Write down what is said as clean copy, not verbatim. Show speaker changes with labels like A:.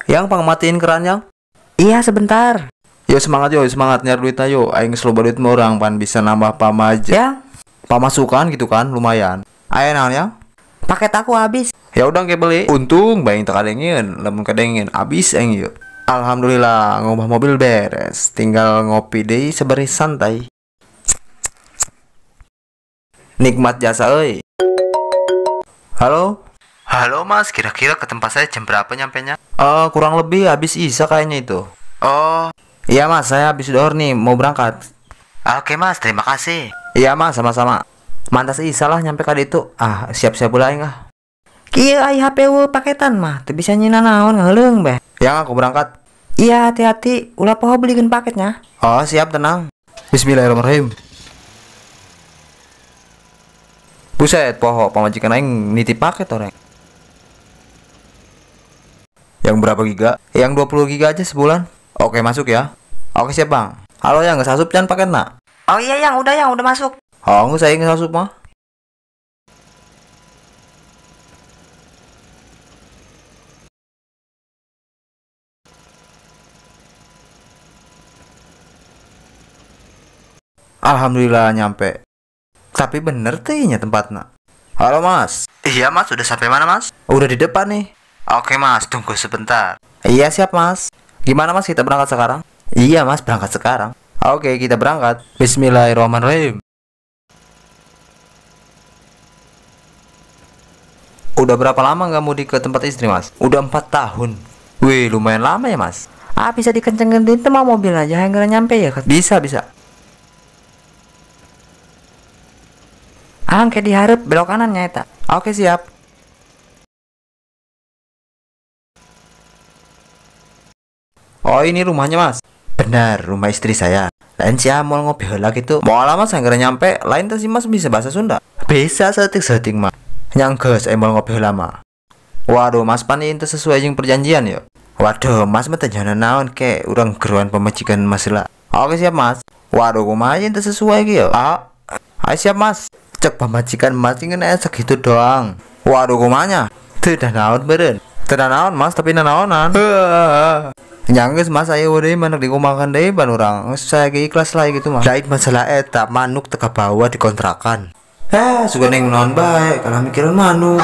A: Yang pangmatiin kerannya.
B: Iya sebentar.
A: Yo semangat nyari duit ayo. Aing sloba duit orang pan bisa nambah pamaja.
B: Ya,
A: Pemasukan gitu kan lumayan. Ayo naonnya?
B: paket aku habis.
A: Ya udah kayak beli. Untung bayi tak kadengin, lamun kadengin abis aing yuk. Alhamdulillah ngubah mobil beres. Tinggal ngopi deh seberi santai. Nikmat jasa euy. Halo? Halo mas, kira-kira ke tempat saya jam berapa nyampenya? Kurang lebih habis isa kayaknya itu. Oh, iya mas, saya habis dohor nih, mau berangkat. Oke mas, terima kasih. Iya mas, sama-sama. Mantas isa lah nyampe kali itu. Siap-siap pula enggak?
B: Kieu ai HP paketan mah, teu bisa nyina naon ngaleung beh.
A: Yang aku berangkat.
B: Iya hati-hati, ulah poho belikeun paketnya.
A: Oh, siap tenang. Bismillahirrahmanirrahim. Buset, poho pamajikan aing nitip paket orang. Yang berapa giga? Yang 20 giga aja sebulan. Oke, masuk ya. Oke, siap, Bang. Halo, yang nggak sasup jangan paket nak.
B: Oh iya yang udah masuk.
A: Oh, nggak saya nggak sasup mah. Alhamdulillah nyampe. Tapi bener tehnya tempatnya. Halo mas. Iya mas, udah sampai mana mas? Udah di depan nih. Oke mas, tunggu sebentar. Iya siap mas. Gimana mas, kita berangkat sekarang? Iya mas, berangkat sekarang. Oke, kita berangkat. Bismillahirrahmanirrahim. Udah berapa lama nggak mudik ke tempat istri mas? Udah 4 tahun. Wih, lumayan lama ya mas.
B: Bisa dikencengin itu mau mobil aja yang gak nyampe ya.
A: Bisa, bisa.
B: Angke diharap belok kanannya eta.
A: Oke siap. Oh ini rumahnya mas. Benar, rumah istri saya. Lain sih mau ngopi heula gitu. Mau lama saya nggak nyampe. Lain tuh si mas bisa bahasa Sunda. Bisa setik mah. Nyangges mau ngopi heula mah. Waduh mas pan itu sesuai yang perjanjian ya. Waduh mas mah jangan naon ke urang geruan pemajikan mas lah. Oke siap mas. Waduh kumaha itu sesuai gitu. Ayo siap mas. Cek pemajikan mas ingin segitu doang. Waduh kumanya. Tidak naon beren. Tidak naon mas tapi naonan. Nyangges mas ayo deh manuk dikumakan deh ban orang. Saya ikhlas lah gitu mas. Lain masalah eta manuk teka bawa dikontrakan. Suka neng non baik kalau mikirin manuk.